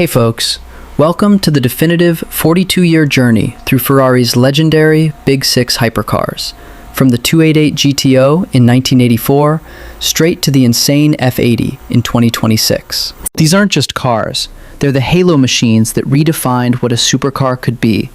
Hey folks, welcome to the definitive 42-year journey through Ferrari's legendary Big Six hypercars, from the 288 GTO in 1984 straight to the insane F80 in 2026. These aren't just cars, they're the halo machines that redefined what a supercar could be.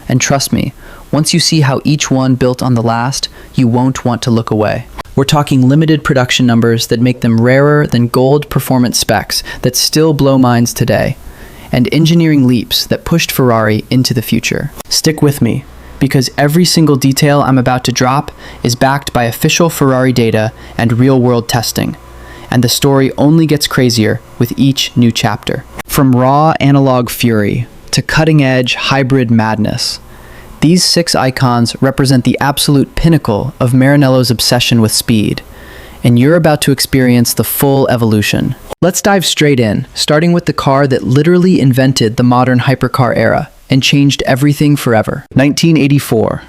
And trust me, once you see how each one built on the last, you won't want to look away. We're talking limited production numbers that make them rarer than gold performance specs that still blow minds today, and engineering leaps that pushed Ferrari into the future. Stick with me, because every single detail I'm about to drop is backed by official Ferrari data and real-world testing, and the story only gets crazier with each new chapter. From raw analog fury to cutting-edge hybrid madness, these six icons represent the absolute pinnacle of Maranello's obsession with speed, and you're about to experience the full evolution. Let's dive straight in, starting with the car that literally invented the modern hypercar era and changed everything forever. 1984.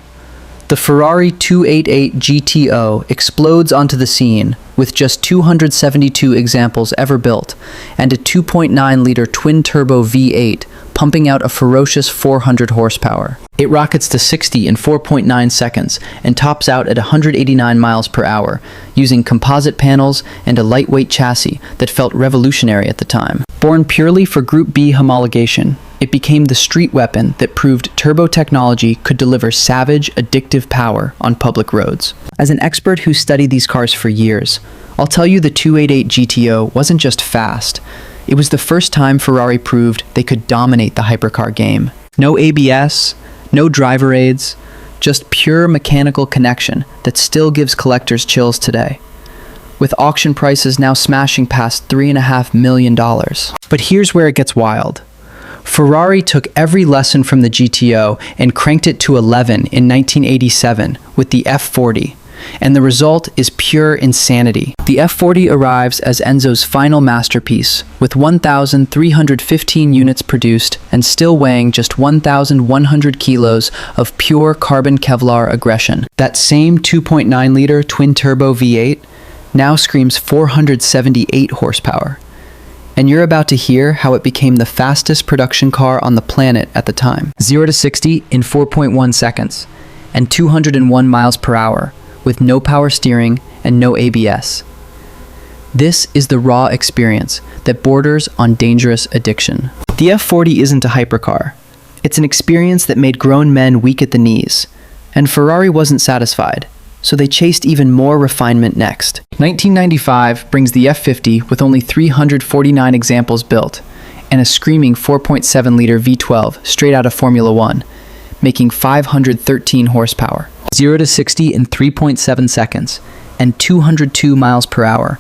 The Ferrari 288 GTO explodes onto the scene with just 272 examples ever built and a 2.9-liter twin-turbo V8 pumping out a ferocious 400 horsepower. It rockets to 60 in 4.9 seconds and tops out at 189 miles per hour, using composite panels and a lightweight chassis that felt revolutionary at the time. Born purely for Group B homologation, it became the street weapon that proved turbo technology could deliver savage, addictive power on public roads. As an expert who studied these cars for years, I'll tell you the 288 GTO wasn't just fast. It was the first time Ferrari proved they could dominate the hypercar game. No ABS, no driver aids, just pure mechanical connection that still gives collectors chills today, with auction prices now smashing past $3.5 million. But here's where it gets wild. Ferrari took every lesson from the GTO and cranked it to 11 in 1987 with the F40. And the result is pure insanity. The F40 arrives as Enzo's final masterpiece, with 1,315 units produced and still weighing just 1,100 kilos of pure carbon Kevlar aggression. That same 2.9-liter twin-turbo V8 now screams 478 horsepower. And you're about to hear how it became the fastest production car on the planet at the time. 0 to 60 in 4.1 seconds, and 201 miles per hour, with no power steering and no ABS. This is the raw experience that borders on dangerous addiction. The F40 isn't a hypercar. It's an experience that made grown men weak at the knees, and Ferrari wasn't satisfied, so they chased even more refinement next. 1995 brings the F50 with only 349 examples built, and a screaming 4.7-liter V12 straight out of Formula One, making 513 horsepower. 0 to 60 in 3.7 seconds, and 202 miles per hour,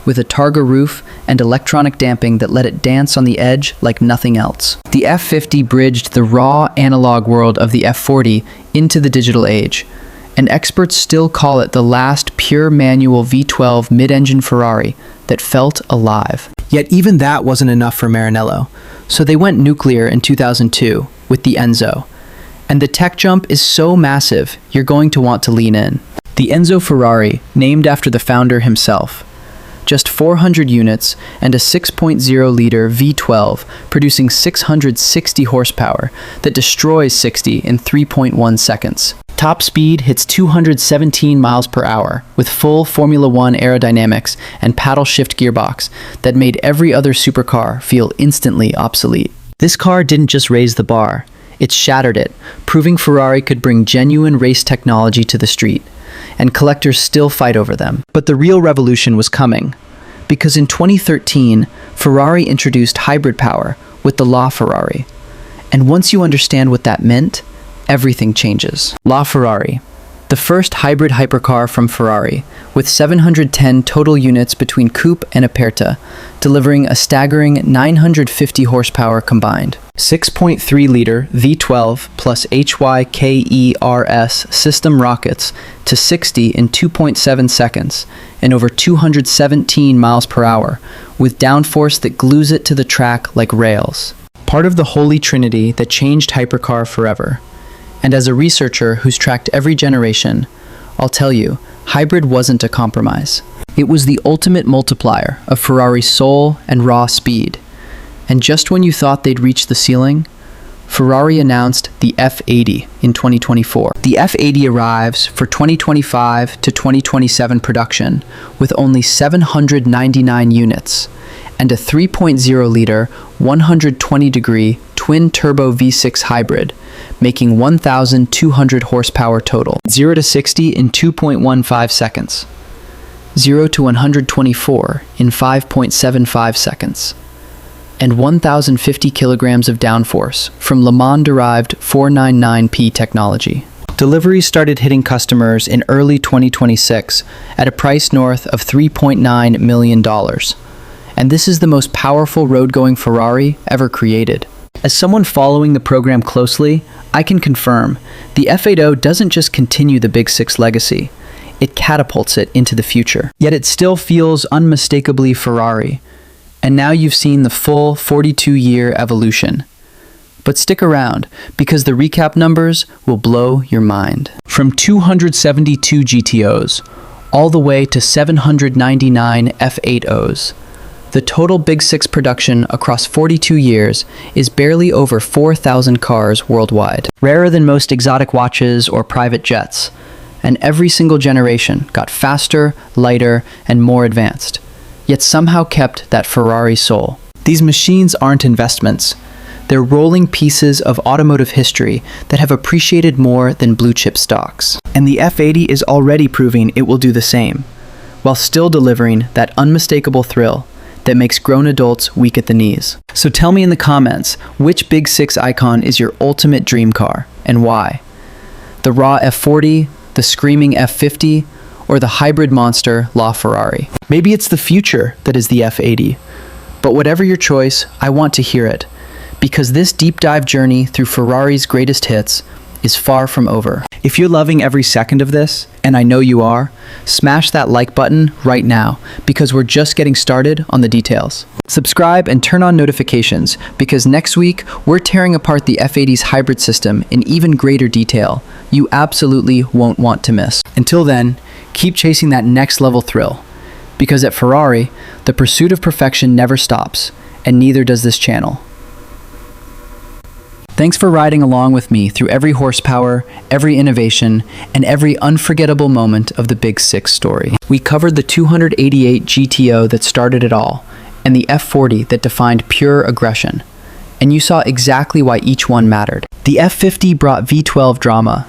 with a Targa roof and electronic damping that let it dance on the edge like nothing else. The F50 bridged the raw analog world of the F40 into the digital age, and experts still call it the last pure manual V12 mid-engine Ferrari that felt alive. Yet even that wasn't enough for Maranello, so they went nuclear in 2002 with the Enzo. And the tech jump is so massive, you're going to want to lean in. The Enzo Ferrari, named after the founder himself. Just 400 units and a 6.0-liter V12 producing 660 horsepower that destroys 60 in 3.1 seconds. Top speed hits 217 miles per hour with full Formula One aerodynamics and paddle shift gearbox that made every other supercar feel instantly obsolete. This car didn't just raise the bar. It shattered it, proving Ferrari could bring genuine race technology to the street, and collectors still fight over them. But the real revolution was coming, because in 2013, Ferrari introduced hybrid power with the LaFerrari. And once you understand what that meant, everything changes. LaFerrari, the first hybrid hypercar from Ferrari, with 710 total units between coupe and aperta, delivering a staggering 950 horsepower combined. 6.3-liter V12 plus HYKERS system rockets to 60 in 2.7 seconds and over 217 miles per hour, with downforce that glues it to the track like rails. Part of the holy trinity that changed hypercar forever. And as a researcher who's tracked every generation, I'll tell you, hybrid wasn't a compromise. It was the ultimate multiplier of Ferrari's soul and raw speed. And just when you thought they'd reached the ceiling, Ferrari announced the F80 in 2024. The F80 arrives for 2025 to 2027 production with only 799 units and a 3.0-liter, 120-degree twin-turbo V6 hybrid, making 1,200 horsepower total. 0 to 60 in 2.15 seconds. 0 to 124 in 5.75 seconds. And 1,050 kilograms of downforce from Le Mans-derived 499P technology. Deliveries started hitting customers in early 2026 at a price north of $3.9 million. And this is the most powerful road-going Ferrari ever created. As someone following the program closely, I can confirm the F80 doesn't just continue the Big Six legacy, it catapults it into the future. Yet it still feels unmistakably Ferrari. And now you've seen the full 42-year evolution. But stick around, because the recap numbers will blow your mind. From 272 GTOs, all the way to 799 F80s, the total Big Six production across 42 years is barely over 4,000 cars worldwide. Rarer than most exotic watches or private jets. And every single generation got faster, lighter, and more advanced, yet somehow kept that Ferrari soul. These machines aren't investments. They're rolling pieces of automotive history that have appreciated more than blue-chip stocks. And the F80 is already proving it will do the same, while still delivering that unmistakable thrill that makes grown adults weak at the knees. So tell me in the comments, which Big Six icon is your ultimate dream car, and why? The raw F40, the screaming F50, or the hybrid monster LaFerrari? Maybe it's the future that is the F80. But whatever your choice, I want to hear it, because this deep dive journey through Ferrari's greatest hits is far from over. If you're loving every second of this, and I know you are, smash that like button right now, because we're just getting started on the details. Subscribe and turn on notifications, because next week, we're tearing apart the F80's hybrid system in even greater detail you absolutely won't want to miss. Until then, keep chasing that next level thrill, because at Ferrari, the pursuit of perfection never stops, and neither does this channel. Thanks for riding along with me through every horsepower, every innovation, and every unforgettable moment of the Big Six story. We covered the 288 GTO that started it all, and the F40 that defined pure aggression. And you saw exactly why each one mattered. The F50 brought V12 drama.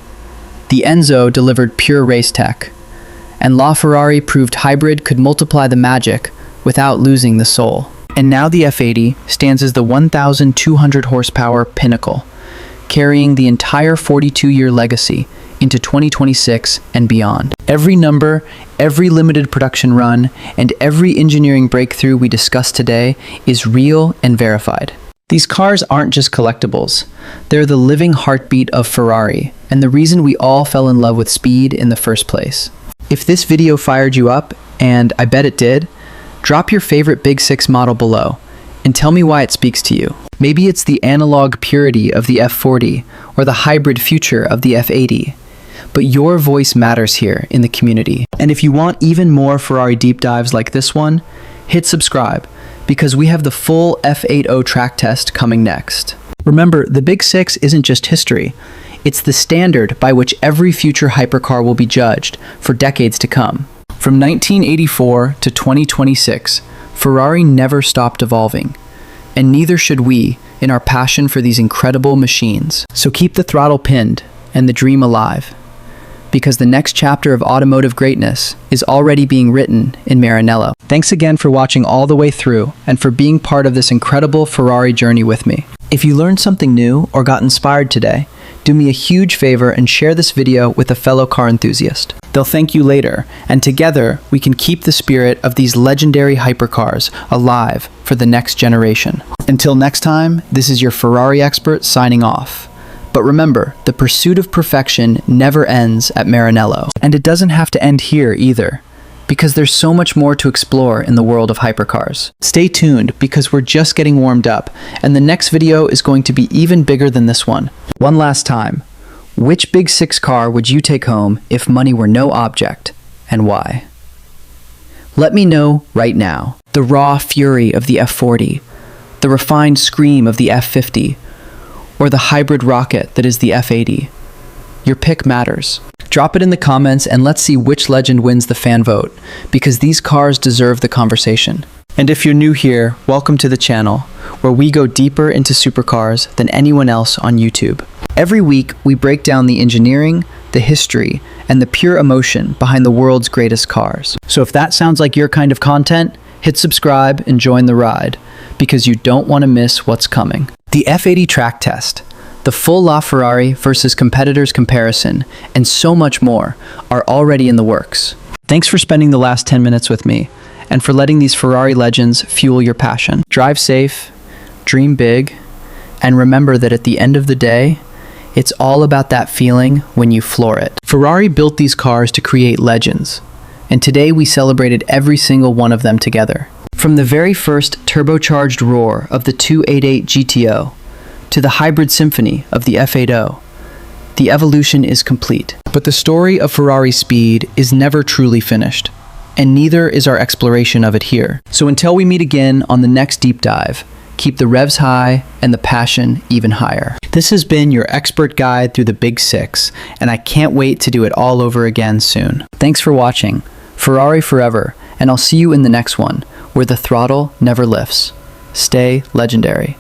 The Enzo delivered pure race tech. And LaFerrari proved hybrid could multiply the magic without losing the soul. And now the F80 stands as the 1,200 horsepower pinnacle, carrying the entire 42-year legacy into 2026 and beyond. Every number, every limited production run, and every engineering breakthrough we discussed today is real and verified. These cars aren't just collectibles. They're the living heartbeat of Ferrari, and the reason we all fell in love with speed in the first place. If this video fired you up, and I bet it did, drop your favorite Big Six model below, and tell me why it speaks to you. Maybe it's the analog purity of the F40, or the hybrid future of the F80. But your voice matters here in the community. And if you want even more Ferrari deep dives like this one, hit subscribe, because we have the full F80 track test coming next. Remember, the Big Six isn't just history. It's the standard by which every future hypercar will be judged for decades to come. From 1984 to 2026, Ferrari never stopped evolving, and neither should we in our passion for these incredible machines. So keep the throttle pinned and the dream alive, because the next chapter of automotive greatness is already being written in Maranello. Thanks again for watching all the way through and for being part of this incredible Ferrari journey with me. If you learned something new or got inspired today, do me a huge favor and share this video with a fellow car enthusiast. They'll thank you later, and together we can keep the spirit of these legendary hypercars alive for the next generation. Until next time, this is your Ferrari expert signing off. But remember, the pursuit of perfection never ends at Maranello. And it doesn't have to end here either, because there's so much more to explore in the world of hypercars. Stay tuned, because we're just getting warmed up, and the next video is going to be even bigger than this one. One last time, which Big Six car would you take home if money were no object, and why? Let me know right now. The raw fury of the F40, the refined scream of the F50, or the hybrid rocket that is the F80. Your pick matters. Drop it in the comments and let's see which legend wins the fan vote, because these cars deserve the conversation. And if you're new here, welcome to the channel, where we go deeper into supercars than anyone else on YouTube. Every week, we break down the engineering, the history, and the pure emotion behind the world's greatest cars. So if that sounds like your kind of content, hit subscribe and join the ride, because you don't want to miss what's coming. The F80 track test, the full LaFerrari versus competitors comparison, and so much more are already in the works. Thanks for spending the last 10 minutes with me, and for letting these Ferrari legends fuel your passion. Drive safe, dream big, and remember that at the end of the day, it's all about that feeling when you floor it. Ferrari built these cars to create legends, and today we celebrated every single one of them together. From the very first turbocharged roar of the 288 GTO to the hybrid symphony of the F80, the evolution is complete. But the story of Ferrari's speed is never truly finished, and neither is our exploration of it here. So until we meet again on the next deep dive, keep the revs high and the passion even higher. This has been your expert guide through the Big Six, and I can't wait to do it all over again soon. Thanks for watching. Ferrari forever, and I'll see you in the next one, where the throttle never lifts. Stay legendary.